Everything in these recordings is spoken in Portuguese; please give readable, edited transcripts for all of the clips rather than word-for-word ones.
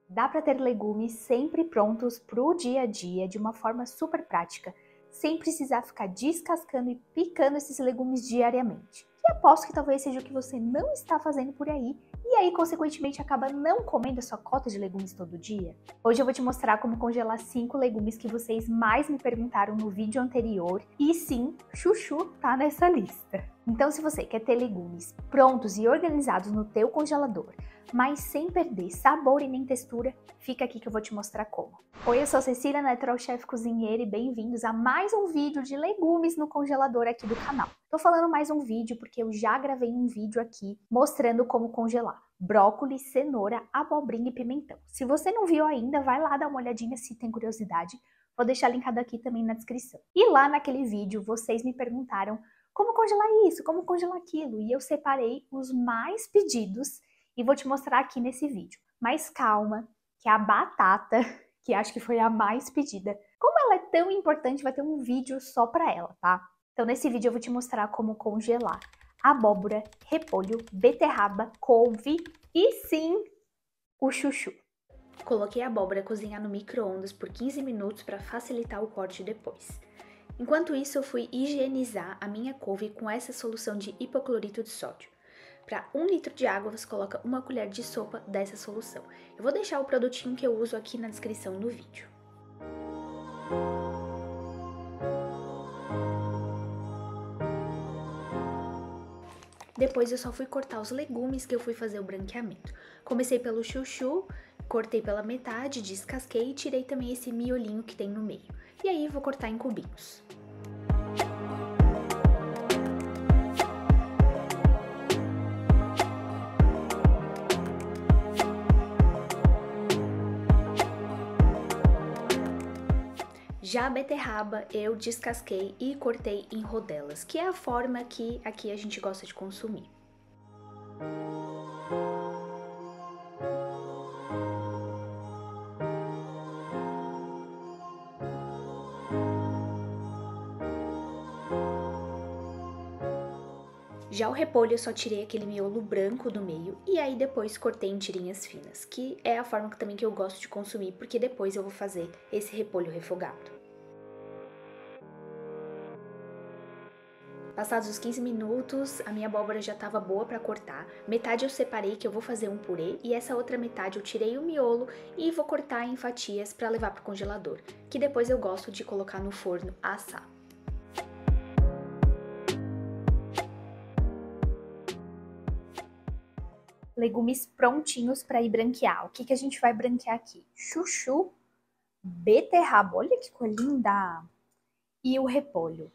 Dá para ter legumes sempre prontos para o dia a dia de uma forma super prática, sem precisar ficar descascando e picando esses legumes diariamente. E aposto que talvez seja o que você não está fazendo por aí, e aí, consequentemente, acaba não comendo a sua cota de legumes todo dia. Hoje eu vou te mostrar como congelar 5 legumes que vocês mais me perguntaram no vídeo anterior, e sim, chuchu tá nessa lista. Então, se você quer ter legumes prontos e organizados no teu congelador, mas sem perder sabor e nem textura, fica aqui que eu vou te mostrar como. Oi, eu sou Cecília, Natural Chef Cozinheira, e bem-vindos a mais um vídeo de legumes no congelador aqui do canal. Tô falando mais um vídeo porque eu já gravei um vídeo aqui mostrando como congelar brócolis, cenoura, abobrinha e pimentão. Se você não viu ainda, vai lá dar uma olhadinha se tem curiosidade. Vou deixar linkado aqui também na descrição. E lá naquele vídeo, vocês me perguntaram como congelar isso, como congelar aquilo, e eu separei os mais pedidos e vou te mostrar aqui nesse vídeo. Mas calma, que a batata, que acho que foi a mais pedida, como ela é tão importante, vai ter um vídeo só pra ela, tá? Então nesse vídeo eu vou te mostrar como congelar abóbora, repolho, beterraba, couve e sim, o chuchu. Coloquei a abóbora a cozinhar no micro-ondas por 15 minutos para facilitar o corte depois. Enquanto isso, eu fui higienizar a minha couve com essa solução de hipoclorito de sódio. Para 1 litro de água, você coloca 1 colher de sopa dessa solução. Eu vou deixar o produtinho que eu uso aqui na descrição do vídeo. Depois eu só fui cortar os legumes que eu fui fazer o branqueamento. Comecei pelo chuchu, cortei pela metade, descasquei e tirei também esse miolinho que tem no meio. E aí vou cortar em cubinhos. Já a beterraba eu descasquei e cortei em rodelas, que é a forma que aqui a gente gosta de consumir. Já o repolho eu só tirei aquele miolo branco do meio e aí depois cortei em tirinhas finas, que é a forma também que eu gosto de consumir, porque depois eu vou fazer esse repolho refogado. Passados os 15 minutos, a minha abóbora já estava boa para cortar. Metade eu separei que eu vou fazer um purê e essa outra metade eu tirei o miolo e vou cortar em fatias para levar para o congelador, que depois eu gosto de colocar no forno a assar. Legumes prontinhos para ir branquear. O que a gente vai branquear aqui? Chuchu, beterraba, olha que cor linda! E o repolho.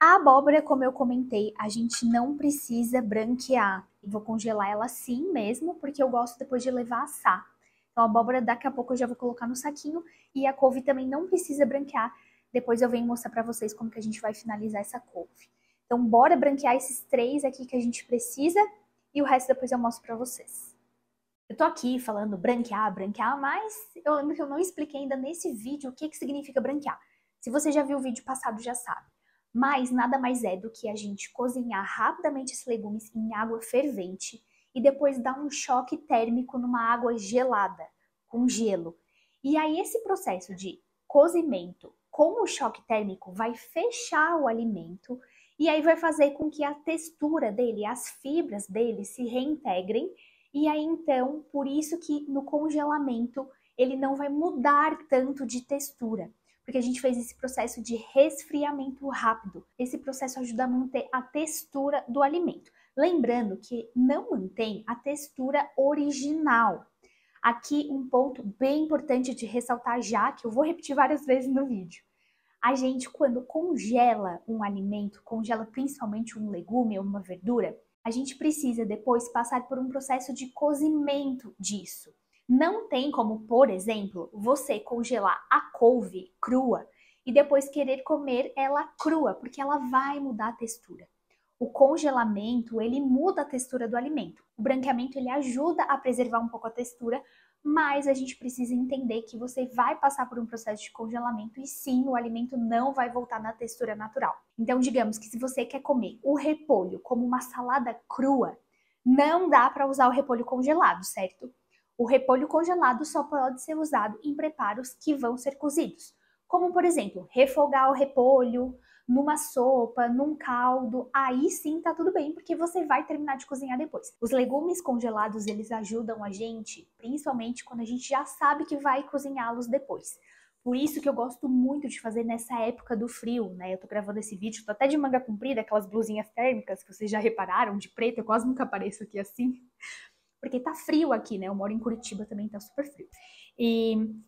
A abóbora, como eu comentei, a gente não precisa branquear. Eu vou congelar ela assim mesmo, porque eu gosto depois de levar a assar. Então a abóbora daqui a pouco eu já vou colocar no saquinho e a couve também não precisa branquear. Depois eu venho mostrar pra vocês como que a gente vai finalizar essa couve. Então bora branquear esses 3 aqui que a gente precisa e o resto depois eu mostro pra vocês. Eu tô aqui falando branquear, mas eu lembro que eu não expliquei ainda nesse vídeo o que significa branquear. Se você já viu o vídeo passado, já sabe. Mas nada mais é do que a gente cozinhar rapidamente esses legumes em água fervente e depois dar um choque térmico numa água gelada, com gelo. E aí esse processo de cozimento com o choque térmico vai fechar o alimento e aí vai fazer com que a textura dele, as fibras dele se reintegrem. E aí então, por isso que no congelamento ele não vai mudar tanto de textura. Porque a gente fez esse processo de resfriamento rápido. Esse processo ajuda a manter a textura do alimento. Lembrando que não mantém a textura original. Aqui um ponto bem importante de ressaltar já, que eu vou repetir várias vezes no vídeo. A gente, quando congela um alimento, congela principalmente um legume ou uma verdura, a gente precisa depois passar por um processo de cozimento disso. Não tem como, por exemplo, você congelar a couve crua e depois querer comer ela crua, porque ela vai mudar a textura. O congelamento, ele muda a textura do alimento. O branqueamento, ele ajuda a preservar um pouco a textura, mas a gente precisa entender que você vai passar por um processo de congelamento e sim, o alimento não vai voltar na textura natural. Então, digamos que se você quer comer o repolho como uma salada crua, não dá para usar o repolho congelado, certo? O repolho congelado só pode ser usado em preparos que vão ser cozidos, como, por exemplo, refogar o repolho numa sopa, num caldo, aí sim tá tudo bem, porque você vai terminar de cozinhar depois. Os legumes congelados, eles ajudam a gente, principalmente quando a gente já sabe que vai cozinhá-los depois. Por isso que eu gosto muito de fazer nessa época do frio, né? Eu tô gravando esse vídeo, tô até de manga comprida, aquelas blusinhas térmicas que vocês já repararam, de preto, eu quase nunca apareço aqui assim. Porque tá frio aqui, né? Eu moro em Curitiba também, tá super frio.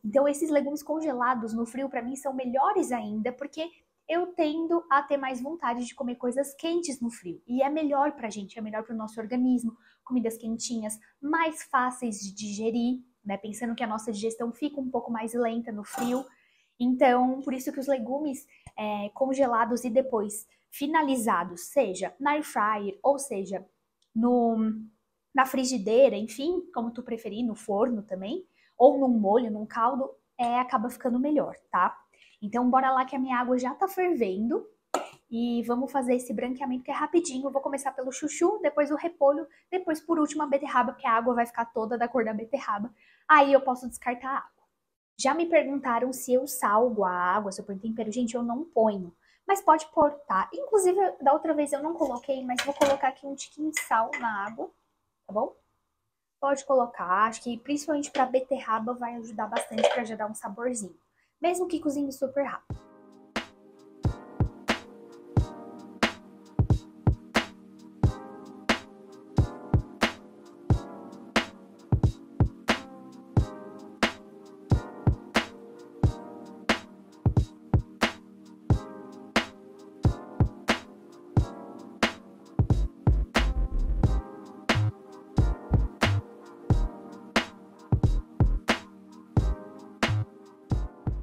Então esses legumes congelados no frio, pra mim, são melhores ainda, porque eu tendo a ter mais vontade de comer coisas quentes no frio. E é melhor pra gente, é melhor pro nosso organismo, comidas quentinhas, mais fáceis de digerir, né? Pensando que a nossa digestão fica um pouco mais lenta no frio. Então, por isso que os legumes congelados e depois finalizados, seja na air fryer, ou seja na frigideira, enfim, como tu preferir, no forno também, ou num molho, num caldo, acaba ficando melhor, tá? Então, bora lá que a minha água já tá fervendo e vamos fazer esse branqueamento que é rapidinho. Eu vou começar pelo chuchu, depois o repolho, depois por último a beterraba, porque a água vai ficar toda da cor da beterraba. Aí eu posso descartar a água. Já me perguntaram se eu salgo a água, se eu ponho tempero. Gente, eu não ponho, mas pode pôr, tá? Inclusive, da outra vez eu não coloquei, mas vou colocar aqui um tiquinho de sal na água, tá bom? Pode colocar, acho que principalmente para beterraba vai ajudar bastante para já dar um saborzinho, mesmo que cozinhe super rápido.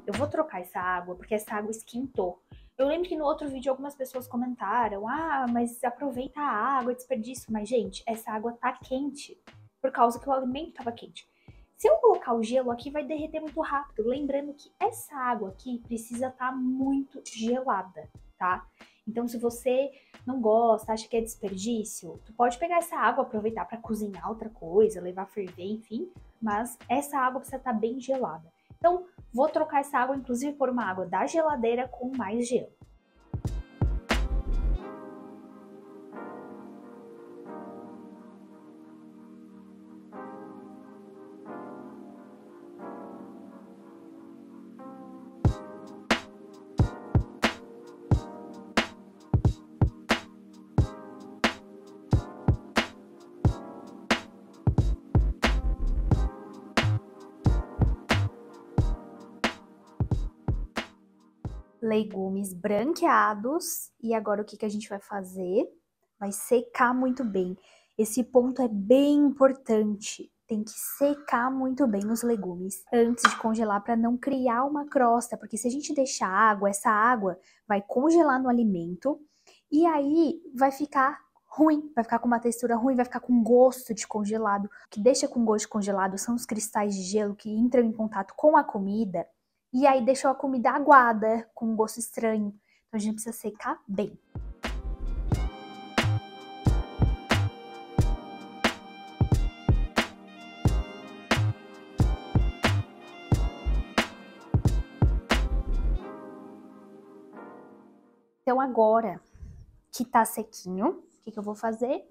Eu vou trocar essa água, porque essa água esquentou. Eu lembro que no outro vídeo algumas pessoas comentaram, mas aproveita a água, desperdício. Mas, gente, essa água tá quente, por causa que o alimento tava quente. Se eu colocar o gelo aqui, vai derreter muito rápido. Lembrando que essa água aqui precisa estar muito gelada, tá? Então, se você não gosta, acha que é desperdício, tu pode pegar essa água, aproveitar para cozinhar outra coisa, levar a ferver, enfim. Mas essa água precisa estar bem gelada. Então, vou trocar essa água, inclusive, por uma água da geladeira com mais gelo. Legumes branqueados. E agora o que a gente vai fazer? Vai secar muito bem. Esse ponto é bem importante. Tem que secar muito bem os legumes antes de congelar para não criar uma crosta, porque se a gente deixar água, essa água vai congelar no alimento e aí vai ficar ruim, vai ficar com uma textura ruim, vai ficar com gosto de congelado. O que deixa com gosto de congelado são os cristais de gelo que entram em contato com a comida e aí deixou a comida aguada, com um gosto estranho. Então a gente precisa secar bem. Então agora que tá sequinho, o que eu vou fazer?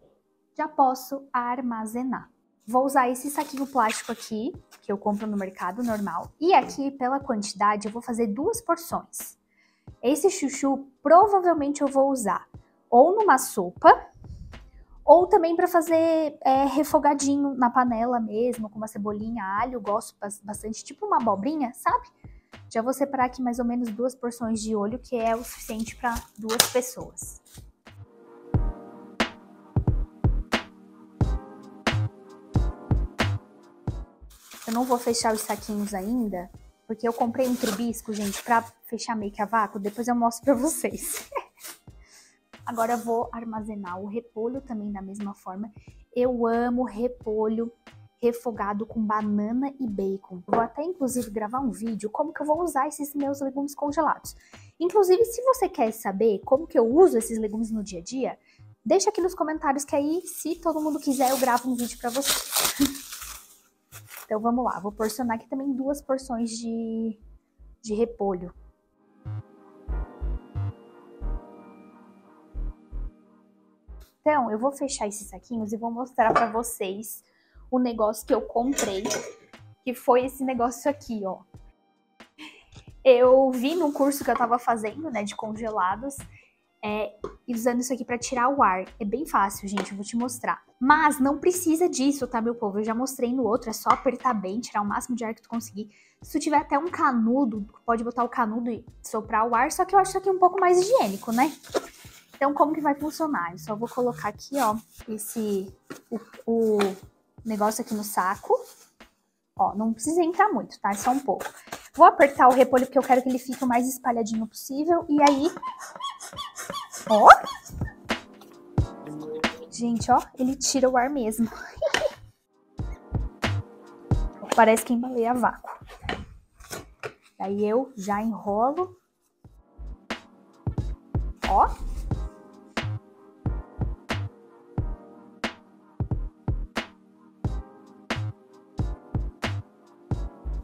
Já posso armazenar. Vou usar esse saquinho plástico aqui, que eu compro no mercado normal. E aqui, pela quantidade, eu vou fazer 2 porções. Esse chuchu, provavelmente eu vou usar ou numa sopa, ou também para fazer refogadinho na panela mesmo, com uma cebolinha, alho, gosto bastante, tipo uma abobrinha, sabe? Já vou separar aqui mais ou menos 2 porções de olho, que é o suficiente para 2 pessoas. Eu não vou fechar os saquinhos ainda, porque eu comprei um trubisco, gente, pra fechar meio que a vácuo. Depois eu mostro pra vocês. Agora eu vou armazenar o repolho também da mesma forma. Eu amo repolho refogado com banana e bacon. Eu vou até, inclusive, gravar um vídeo como que eu vou usar esses meus legumes congelados. Inclusive, se você quer saber como que eu uso esses legumes no dia a dia, deixa aqui nos comentários que aí, se todo mundo quiser, eu gravo um vídeo pra você. Então vamos lá, vou porcionar aqui também 2 porções de repolho. Então, eu vou fechar esses saquinhos e vou mostrar pra vocês o negócio que eu comprei, que foi esse negócio aqui, ó. Eu vi no curso que eu tava fazendo, né, de congelados, usando isso aqui pra tirar o ar. É bem fácil, gente, eu vou te mostrar. Mas não precisa disso, tá, meu povo? Eu já mostrei no outro, é só apertar bem, tirar o máximo de ar que tu conseguir. Se tu tiver até um canudo, pode botar o canudo e soprar o ar, só que eu acho isso aqui um pouco mais higiênico, né? Então, como que vai funcionar? Eu só vou colocar aqui, ó, o negócio aqui no saco. Ó, não precisa entrar muito, tá? É só um pouco. Vou apertar o repolho porque eu quero que ele fique o mais espalhadinho possível. E aí... Ó! Gente, ó, ele tira o ar mesmo. Parece que embalei a vácuo. Aí eu já enrolo. Ó.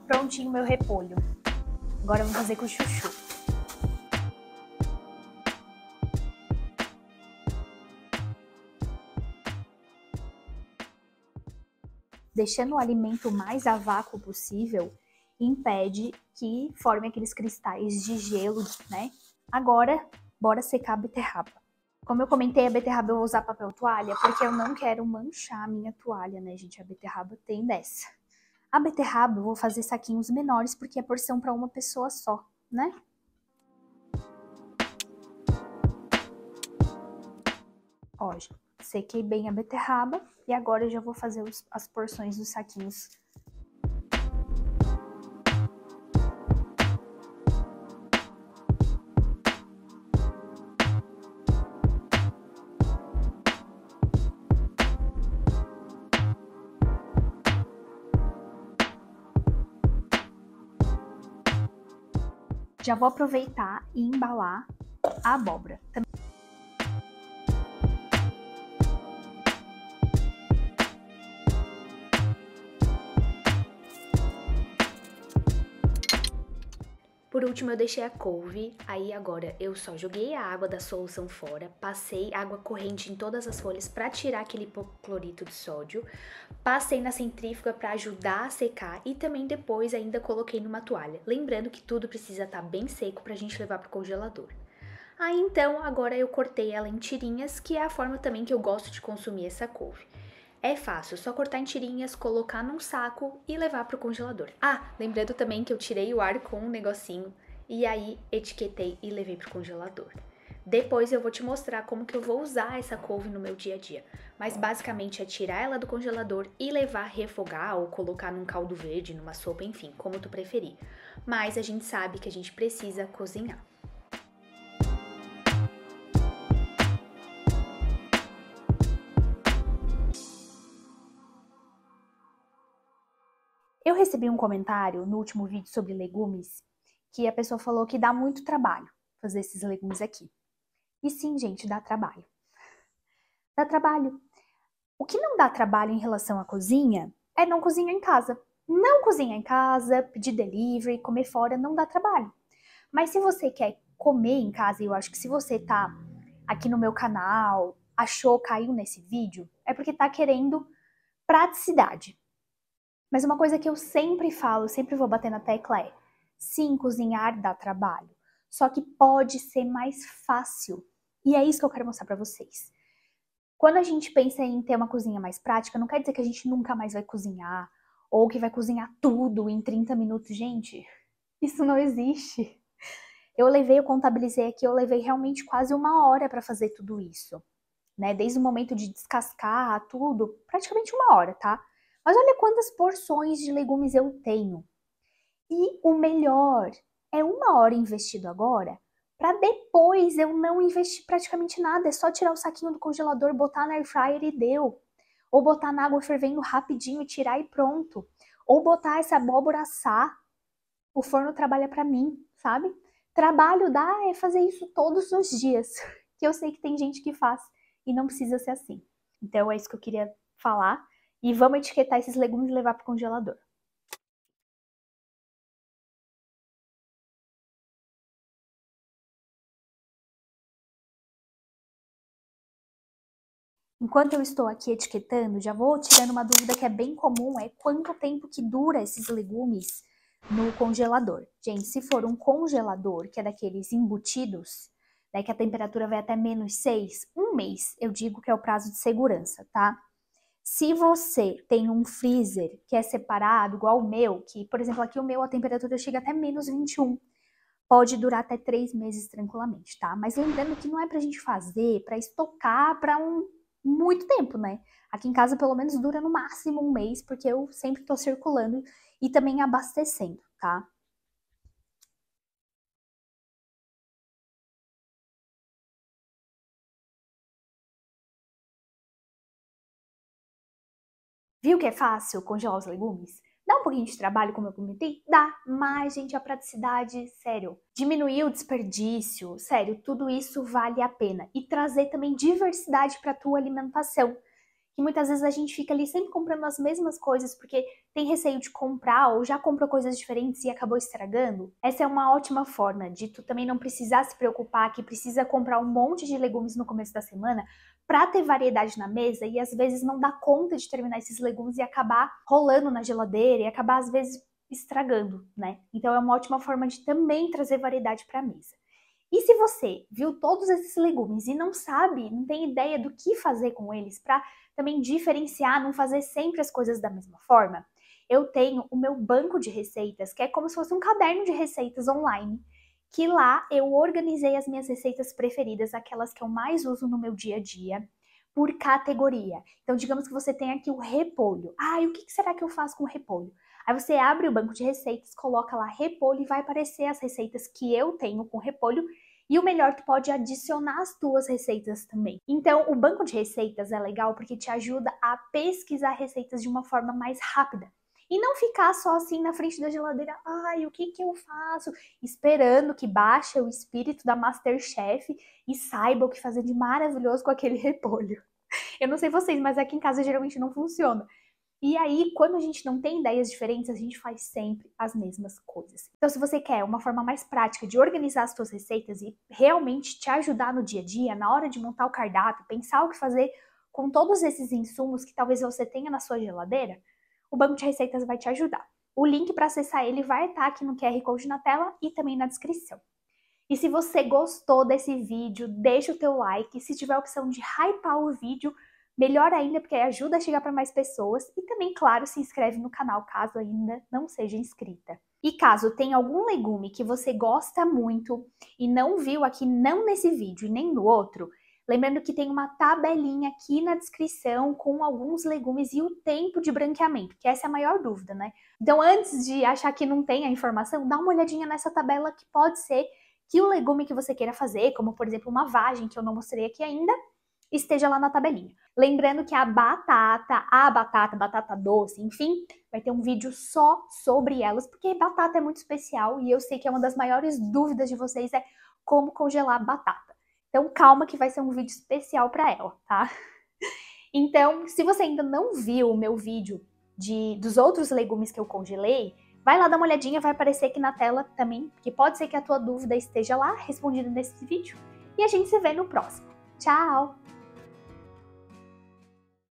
Prontinho meu repolho. Agora eu vou fazer com o chuchu. Deixando o alimento mais a vácuo possível, impede que forme aqueles cristais de gelo, né? Agora, bora secar a beterraba. Como eu comentei, a beterraba eu vou usar papel toalha, porque eu não quero manchar a minha toalha, né, gente? A beterraba tem dessa. A beterraba eu vou fazer saquinhos menores, porque é porção para uma pessoa só, né? Ó, sequei bem a beterraba e agora eu já vou fazer as porções dos saquinhos. Já vou aproveitar e embalar a abóbora. Por último, eu deixei a couve, aí agora eu só joguei a água da solução fora, passei água corrente em todas as folhas para tirar aquele hipoclorito de sódio, passei na centrífuga para ajudar a secar e também depois ainda coloquei numa toalha. Lembrando que tudo precisa estar bem seco pra gente levar pro congelador. Aí então, agora eu cortei ela em tirinhas, que é a forma também que eu gosto de consumir essa couve. É fácil, só cortar em tirinhas, colocar num saco e levar pro congelador. Ah, lembrando também que eu tirei o ar com um negocinho e aí etiquetei e levei pro congelador. Depois eu vou te mostrar como que eu vou usar essa couve no meu dia a dia. Mas basicamente é tirar ela do congelador e levar a refogar ou colocar num caldo verde, numa sopa, enfim, como tu preferir. Mas a gente sabe que a gente precisa cozinhar. Eu recebi um comentário no último vídeo sobre legumes, que a pessoa falou que dá muito trabalho fazer esses legumes aqui. E sim, gente, dá trabalho. Dá trabalho. O que não dá trabalho em relação à cozinha é não cozinhar em casa. Não cozinhar em casa, pedir delivery, comer fora, não dá trabalho. Mas se você quer comer em casa, e eu acho que se você tá aqui no meu canal, achou, caiu nesse vídeo, é porque tá querendo praticidade. Mas uma coisa que eu sempre falo, sempre vou bater na tecla é: sim, cozinhar dá trabalho, só que pode ser mais fácil. E é isso que eu quero mostrar pra vocês. Quando a gente pensa em ter uma cozinha mais prática, não quer dizer que a gente nunca mais vai cozinhar, ou que vai cozinhar tudo em 30 minutos. Gente, isso não existe. Eu contabilizei aqui, eu levei realmente quase 1 hora pra fazer tudo isso, né? Desde o momento de descascar tudo, praticamente 1 hora, tá? Mas olha quantas porções de legumes eu tenho. E o melhor é 1 hora investido agora, para depois eu não investir praticamente nada. É só tirar o saquinho do congelador, botar na air fryer e deu. Ou botar na água fervendo rapidinho e tirar e pronto. Ou botar essa abóbora assar. O forno trabalha para mim, sabe? Trabalho dá é fazer isso todos os dias. Que eu sei que tem gente que faz e não precisa ser assim. Então é isso que eu queria falar. E vamos etiquetar esses legumes e levar pro congelador. Enquanto eu estou aqui etiquetando, já vou tirando uma dúvida que é bem comum, é quanto tempo que dura esses legumes no congelador. Gente, se for um congelador, que é daqueles embutidos, né, que a temperatura vai até -6, um mês, eu digo que é o prazo de segurança, tá? Se você tem um freezer que é separado, igual o meu, que, por exemplo, aqui o meu a temperatura chega até -21, pode durar até 3 meses tranquilamente, tá? Mas lembrando que não é pra gente fazer, pra estocar pra muito tempo, né? Aqui em casa pelo menos dura no máximo um mês, porque eu sempre tô circulando e também abastecendo, tá? Viu que é fácil congelar os legumes? Dá um pouquinho de trabalho, como eu comentei? Dá, mas, gente, a praticidade, sério, diminuir o desperdício, sério, tudo isso vale a pena. E trazer também diversidade para a tua alimentação. Que muitas vezes a gente fica ali sempre comprando as mesmas coisas porque tem receio de comprar ou já comprou coisas diferentes e acabou estragando. Essa é uma ótima forma de tu também não precisar se preocupar que precisa comprar um monte de legumes no começo da semana para ter variedade na mesa e às vezes não dá conta de terminar esses legumes e acabar rolando na geladeira e acabar às vezes estragando, né? Então é uma ótima forma de também trazer variedade para a mesa. E se você viu todos esses legumes e não sabe, não tem ideia do que fazer com eles para também diferenciar, não fazer sempre as coisas da mesma forma, eu tenho o meu banco de receitas, que é como se fosse um caderno de receitas online, que lá eu organizei as minhas receitas preferidas, aquelas que eu mais uso no meu dia a dia, por categoria. Então, digamos que você tem aqui o repolho. Ah, e o que será que eu faço com o repolho? Aí você abre o banco de receitas, coloca lá repolho e vai aparecer as receitas que eu tenho com repolho. E o melhor, tu pode adicionar as tuas receitas também. Então, o banco de receitas é legal porque te ajuda a pesquisar receitas de uma forma mais rápida. E não ficar só assim na frente da geladeira, ai, o que eu faço? Esperando que baixe o espírito da Masterchef e saiba o que fazer de maravilhoso com aquele repolho. Eu não sei vocês, mas aqui em casa geralmente não funciona. E aí, quando a gente não tem ideias diferentes, a gente faz sempre as mesmas coisas. Então, se você quer uma forma mais prática de organizar as suas receitas e realmente te ajudar no dia a dia, na hora de montar o cardápio, pensar o que fazer com todos esses insumos que talvez você tenha na sua geladeira, o banco de receitas vai te ajudar. O link para acessar ele vai estar aqui no QR Code na tela e também na descrição. E se você gostou desse vídeo, deixa o teu like. Se tiver a opção de hypar o vídeo, melhor ainda, porque ajuda a chegar para mais pessoas. E também, claro, se inscreve no canal caso ainda não seja inscrita. E caso tenha algum legume que você gosta muito e não viu aqui, não nesse vídeo e nem no outro, lembrando que tem uma tabelinha aqui na descrição com alguns legumes e o tempo de branqueamento, que essa é a maior dúvida, né? Então, antes de achar que não tem a informação, dá uma olhadinha nessa tabela que pode ser que o legume que você queira fazer, como por exemplo uma vagem, que eu não mostrei aqui ainda, esteja lá na tabelinha. Lembrando que a batata doce, enfim, vai ter um vídeo só sobre elas, porque batata é muito especial e eu sei que é uma das maiores dúvidas de vocês é como congelar batata. Então calma que vai ser um vídeo especial para ela, tá? Então, se você ainda não viu o meu vídeo dos outros legumes que eu congelei, vai lá dar uma olhadinha, vai aparecer aqui na tela também, que pode ser que a tua dúvida esteja lá, respondida nesse vídeo. E a gente se vê no próximo. Tchau!